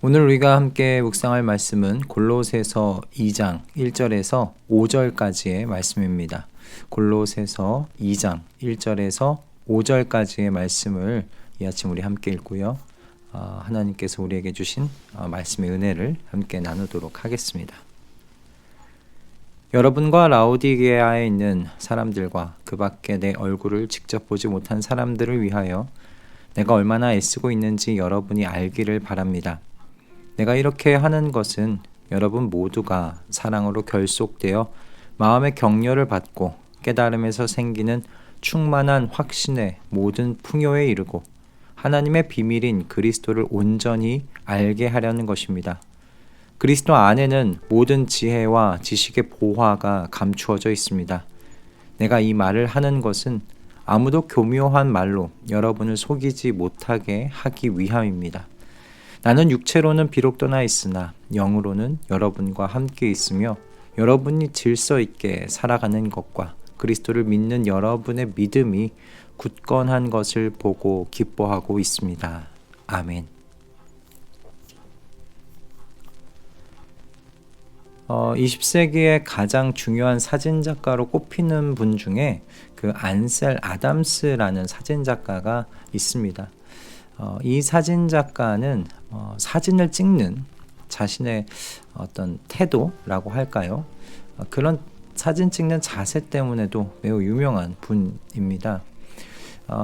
오늘 우리가 함께 묵상할 말씀은 골로새서 2장 1절에서 5절까지의 말씀입니다. 골로새서 2장 1절에서 5절까지의 말씀을 이 아침 우리 함께 읽고요. 하나님께서 우리에게 주신 말씀의 은혜를 함께 나누도록 하겠습니다. 여러분과 라오디게아에 있는 사람들과 그 밖에 내 얼굴을 직접 보지 못한 사람들을 위하여 내가 얼마나 애쓰고 있는지 여러분이 알기를 바랍니다. 내가 이렇게 하는 것은 여러분 모두가 사랑으로 결속되어 마음의 격려를 받고 깨달음에서 생기는 충만한 확신의 모든 풍요에 이르고 하나님의 비밀인 그리스도를 온전히 알게 하려는 것입니다. 그리스도 안에는 모든 지혜와 지식의 보화가 감추어져 있습니다. 내가 이 말을 하는 것은 아무도 교묘한 말로 여러분을 속이지 못하게 하기 위함입니다. 나는 육체로는 비록 떠나 있으나 영으로는 여러분과 함께 있으며 여러분이 질서 있게 살아가는 것과 그리스도를 믿는 여러분의 믿음이 굳건한 것을 보고 기뻐하고 있습니다. 아멘. 20세기의 가장 중요한 사진작가로 꼽히는 분 중에 그 안셀 아담스라는 사진작가가 있습니다. 이 사진작가는 사진을 찍는 자신의 어떤 태도라고 할까요? 그런 사진 찍는 자세 때문에도 매우 유명한 분입니다.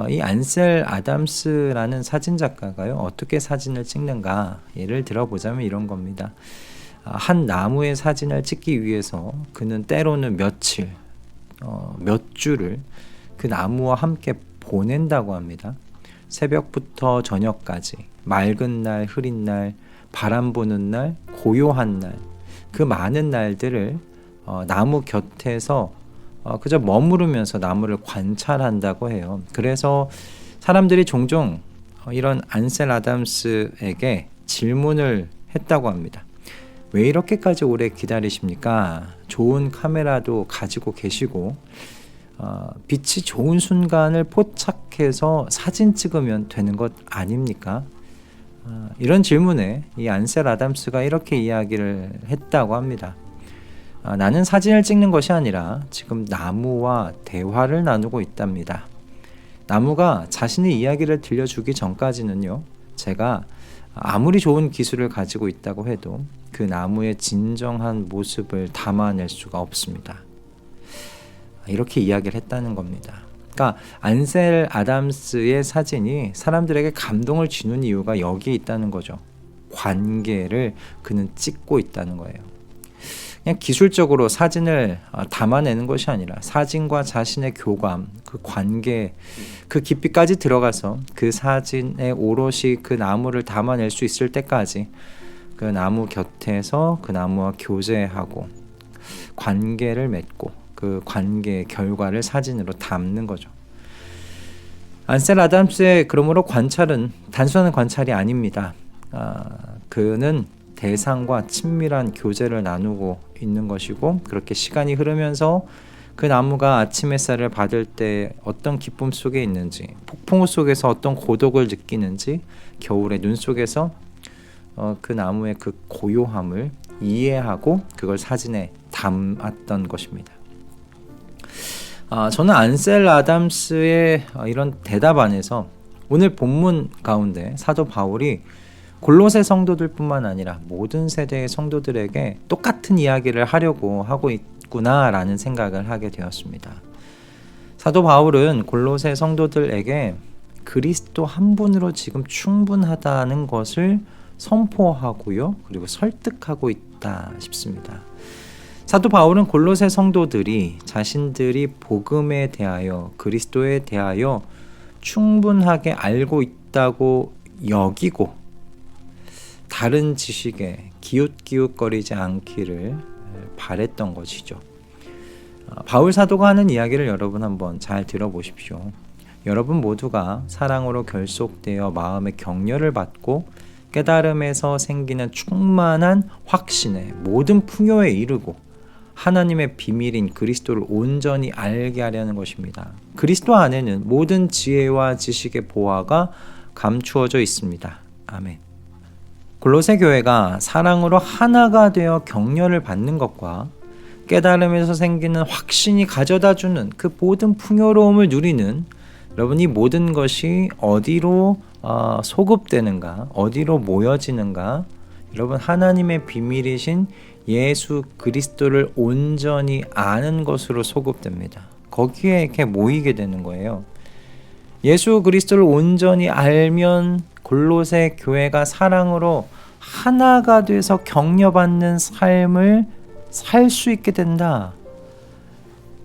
이 안셀 아담스라는 사진작가가요, 어떻게 사진을 찍는가 예를 들어보자면 이런 겁니다. 한 나무의 사진을 찍기 위해서 그는 때로는 며칠, 몇 주를 그 나무와 함께 보낸다고 합니다. 새벽부터 저녁까지 맑은 날, 흐린 날, 바람 부는 날, 고요한 날, 그 많은 날들을 나무 곁에서 그저 머무르면서 나무를 관찰한다고 해요. 그래서 사람들이 종종 이런 안셀 아담스에게 질문을 했다고 합니다. 왜 이렇게까지 오래 기다리십니까? 좋은 카메라도 가지고 계시고 빛이 좋은 순간을 포착해서 사진 찍으면 되는 것 아닙니까? 이런 질문에 이 안셀 아담스가 이렇게 이야기를 했다고 합니다. 나는 사진을 찍는 것이 아니라 지금 나무와 대화를 나누고 있답니다. 나무가 자신의 이야기를 들려주기 전까지는요, 제가 아무리 좋은 기술을 가지고 있다고 해도 그 나무의 진정한 모습을 담아낼 수가 없습니다. 이렇게 이야기를 했다는 겁니다. 그러니까 안셀 아담스의 사진이 사람들에게 감동을 주는 이유가 여기에 있다는 거죠. 관계를 그는 찍고 있다는 거예요. 그냥 기술적으로 사진을 담아내는 것이 아니라 사진과 자신의 교감, 그 관계, 그 깊이까지 들어가서 그 사진에 오롯이 그 나무를 담아낼 수 있을 때까지 그 나무 곁에서 그 나무와 교제하고 관계를 맺고 그 관계의 결과를 사진으로 담는 거죠. 안셀 아담스의 그러므로 관찰은 단순한 관찰이 아닙니다. 그는 대상과 친밀한 교제를 나누고 있는 것이고, 그렇게 시간이 흐르면서 그 나무가 아침 햇살을 받을 때 어떤 기쁨 속에 있는지, 폭풍우 속에서 어떤 고독을 느끼는지, 겨울의 눈 속에서 그 나무의 그 고요함을 이해하고 그걸 사진에 담았던 것입니다. 저는 안셀 아담스의 이런 대답 안에서 오늘 본문 가운데 사도 바울이 골로새 성도들 뿐만 아니라 모든 세대의 성도들에게 똑같은 이야기를 하려고 하고 있구나라는 생각을 하게 되었습니다. 사도 바울은 골로새 성도들에게 그리스도 한 분으로 지금 충분하다는 것을 선포하고요, 그리고 설득하고 있다 싶습니다. 사도 바울은 골로새 성도들이 자신들이 복음에 대하여, 그리스도에 대하여 충분하게 알고 있다고 여기고 다른 지식에 기웃기웃거리지 않기를 바랬던 것이죠. 바울 사도가 하는 이야기를 여러분 한번 잘 들어보십시오. 여러분 모두가 사랑으로 결속되어 마음의 격려를 받고 깨달음에서 생기는 충만한 확신의 모든 풍요에 이르고 하나님의 비밀인 그리스도를 온전히 알게 하려는 것입니다. 그리스도 안에는 모든 지혜와 지식의 보화가 감추어져 있습니다. 아멘. 골로새 교회가 사랑으로 하나가 되어 격려를 받는 것과 깨달음에서 생기는 확신이 가져다주는 그 모든 풍요로움을 누리는 여러분, 이 모든 것이 어디로 소급되는가, 어디로 모여지는가? 여러분, 하나님의 비밀이신 예수 그리스도를 온전히 아는 것으로 소급됩니다. 거기에 이렇게 모이게 되는 거예요. 예수 그리스도를 온전히 알면 골로새 교회가 사랑으로 하나가 돼서 격려받는 삶을 살 수 있게 된다.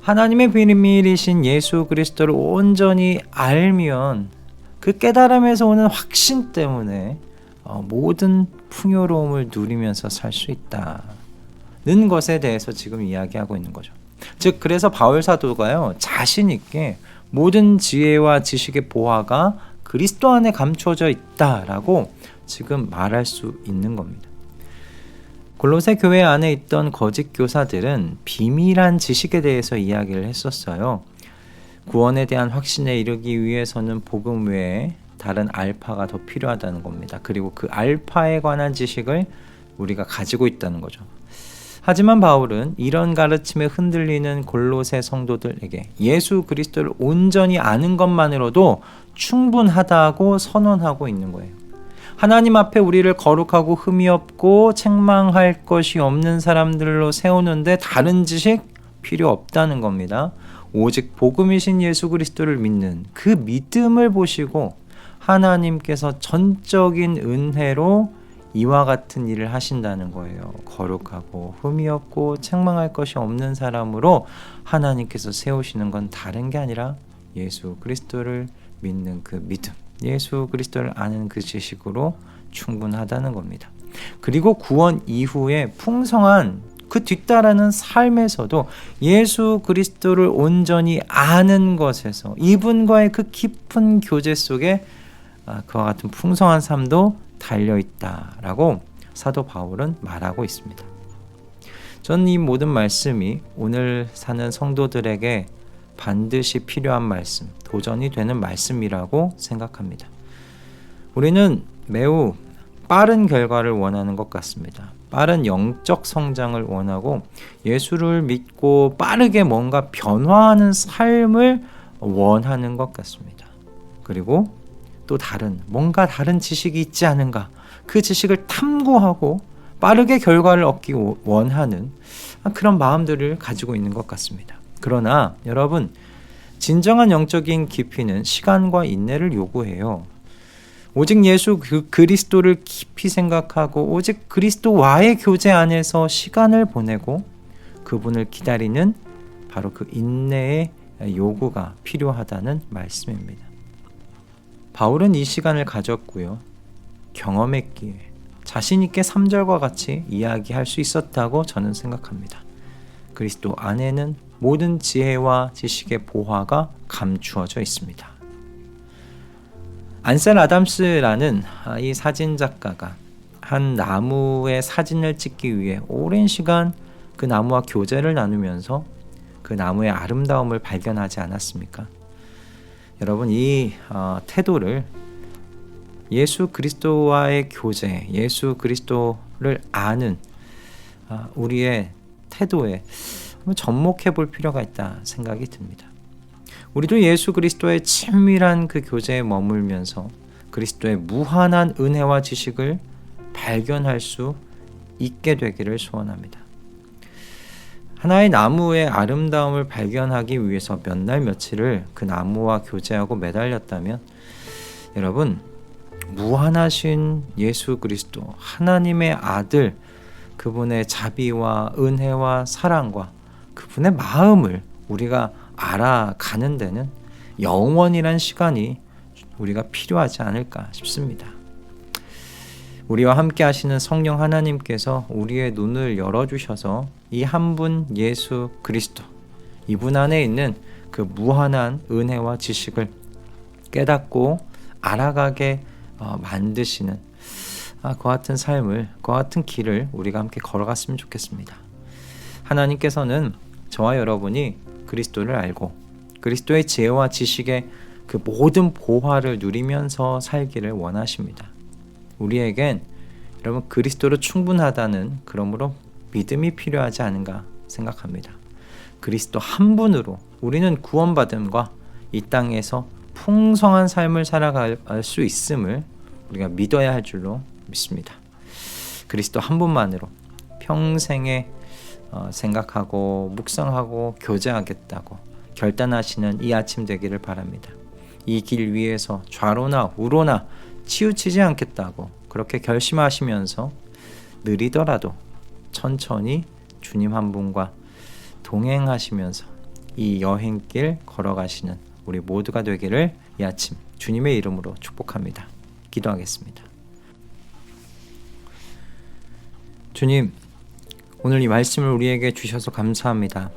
하나님의 비밀이신 예수 그리스도를 온전히 알면 그 깨달음에서 오는 확신 때문에 모든 풍요로움을 누리면서 살 수 있다는 것에 대해서 지금 이야기하고 있는 거죠. 즉, 그래서 바울 사도가요, 자신 있게 모든 지혜와 지식의 보화가 그리스도 안에 감추어져 있다라고 지금 말할 수 있는 겁니다. 골로새 교회 안에 있던 거짓 교사들은 비밀한 지식에 대해서 이야기를 했었어요. 구원에 대한 확신에 이르기 위해서는 복음 외에 다른 알파가 더 필요하다는 겁니다. 그리고 그 알파에 관한 지식을 우리가 가지고 있다는 거죠. 하지만 바울은 이런 가르침에 흔들리는 골로새 성도들에게 예수 그리스도를 온전히 아는 것만으로도 충분하다고 선언하고 있는 거예요. 하나님 앞에 우리를 거룩하고 흠이 없고 책망할 것이 없는 사람들로 세우는데 다른 지식 필요 없다는 겁니다. 오직 복음이신 예수 그리스도를 믿는 그 믿음을 보시고 하나님께서 전적인 은혜로 이와 같은 일을 하신다는 거예요. 거룩하고 흠이 없고 책망할 것이 없는 사람으로 하나님께서 세우시는 건 다른 게 아니라 예수 그리스도를 믿는 그 믿음, 예수 그리스도를 아는 그 지식으로 충분하다는 겁니다. 그리고 구원 이후에 풍성한 그 뒤따르는 삶에서도 예수 그리스도를 온전히 아는 것에서 이분과의 그 깊은 교제 속에 그와 같은 풍성한 삶도 달려있다라고 사도 바울은 말하고 있습니다. 저는 이 모든 말씀이 오늘 사는 성도들에게 반드시 필요한 말씀, 도전이 되는 말씀이라고 생각합니다. 우리는 매우 빠른 결과를 원하는 것 같습니다. 빠른 영적 성장을 원하고 예수를 믿고 빠르게 뭔가 변화하는 삶을 원하는 것 같습니다. 그리고 또 뭔가 다른 지식이 있지 않은가, 그 지식을 탐구하고 빠르게 결과를 얻기 원하는 그런 마음들을 가지고 있는 것 같습니다. 그러나 여러분, 진정한 영적인 깊이는 시간과 인내를 요구해요. 오직 예수 그리스도를 깊이 생각하고 오직 그리스도와의 교제 안에서 시간을 보내고 그분을 기다리는 바로 그 인내의 요구가 필요하다는 말씀입니다. 바울은 이 시간을 가졌고요. 경험했기에 자신 있게 3절과 같이 이야기할 수 있었다고 저는 생각합니다. 그리스도 안에는 모든 지혜와 지식의 보화가 감추어져 있습니다. 안셀 아담스라는 이 사진작가가 한 나무의 사진을 찍기 위해 오랜 시간 그 나무와 교제를 나누면서 그 나무의 아름다움을 발견하지 않았습니까? 여러분, 이 태도를 예수 그리스도와의 교제, 예수 그리스도를 아는 우리의 태도에 한번 접목해 볼 필요가 있다 생각이 듭니다. 우리도 예수 그리스도의 친밀한 그 교제에 머물면서 그리스도의 무한한 은혜와 지식을 발견할 수 있게 되기를 소원합니다. 하나의 나무의 아름다움을 발견하기 위해서 몇 날 며칠을 그 나무와 교제하고 매달렸다면 여러분, 무한하신 예수 그리스도, 하나님의 아들, 그분의 자비와 은혜와 사랑과 그분의 마음을 우리가 알아가는 데는 영원이란 시간이 우리가 필요하지 않을까 싶습니다. 우리와 함께 하시는 성령 하나님께서 우리의 눈을 열어주셔서 이 한 분 예수 그리스도, 이분 안에 있는 그 무한한 은혜와 지식을 깨닫고 알아가게 만드시는 그와 같은 삶을, 그와 같은 길을 우리가 함께 걸어갔으면 좋겠습니다. 하나님께서는 저와 여러분이 그리스도를 알고 그리스도의 지혜와 지식의 그 모든 보화를 누리면서 살기를 원하십니다. 우리에겐 여러분, 그리스도로 충분하다는, 그러므로 믿음이 필요하지 않은가 생각합니다. 그리스도 한 분으로 우리는 구원받음과 이 땅에서 풍성한 삶을 살아갈 수 있음을 우리가 믿어야 할 줄로 믿습니다. 그리스도 한 분만으로 평생에 생각하고 묵상하고 교제하겠다고 결단하시는 이 아침 되기를 바랍니다. 이 길 위에서 좌로나 우로나 치우치지 않겠다고 그렇게 결심하시면서 느리더라도 천천히 주님 한 분과 동행하시면서 이 여행길 걸어가시는 우리 모두가 되기를 이 아침 주님의 이름으로 축복합니다. 기도하겠습니다. 주님, 오늘 이 말씀을 우리에게 주셔서 감사합니다.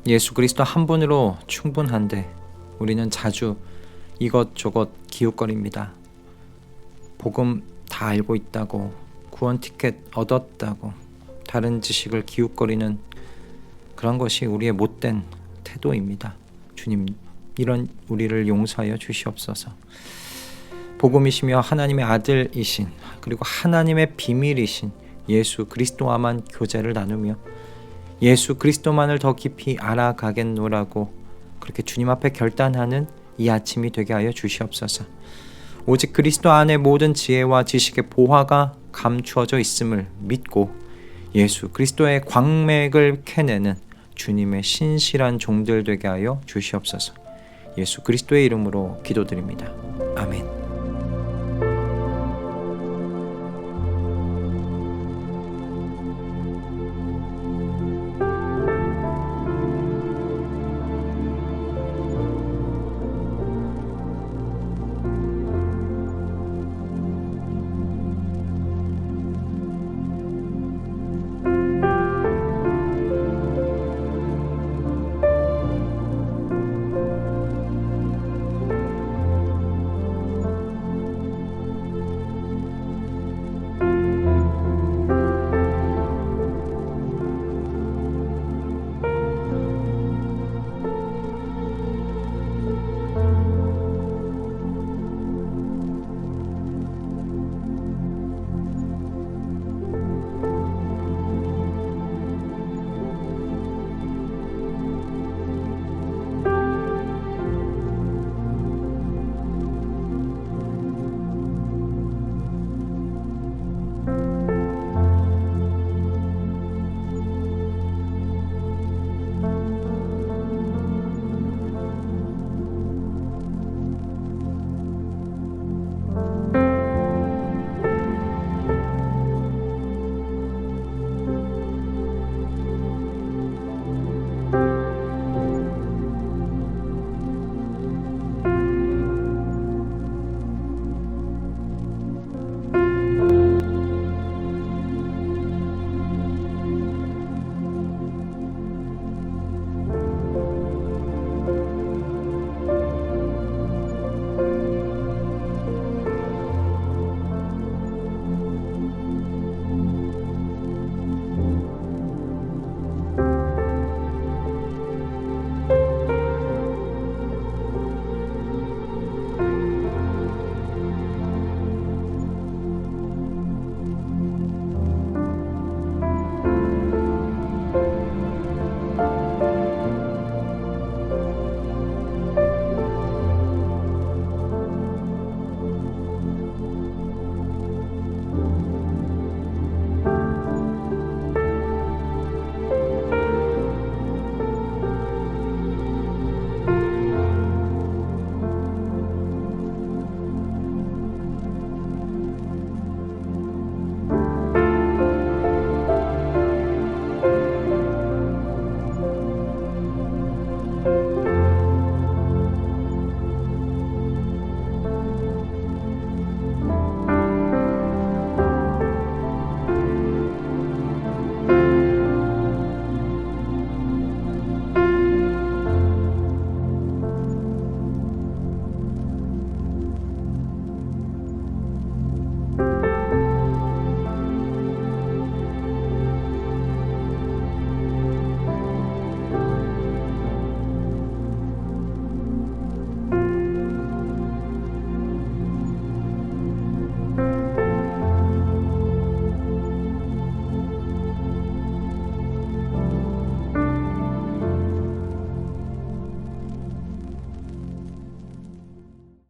예수 그리스도 한 분으로 충분한데 우리는 자주 이것저것 기웃거립니다. 복음 다 알고 있다고, 구원 티켓 얻었다고 다른 지식을 기웃거리는 그런 것이 우리의 못된 태도입니다. 주님, 이런 우리를 용서하여 주시옵소서. 복음이시며 하나님의 아들이신, 그리고 하나님의 비밀이신 예수 그리스도와만 교제를 나누며 예수 그리스도만을 더 깊이 알아가겠노라고 그렇게 주님 앞에 결단하는 이 아침이 되게 하여 주시옵소서. 오직 그리스도 안에 모든 지혜와 지식의 보화가 감추어져 있음을 믿고 예수 그리스도의 광맥을 캐내는 주님의 신실한 종들 되게 하여 주시옵소서. 예수 그리스도의 이름으로 기도드립니다. 아멘.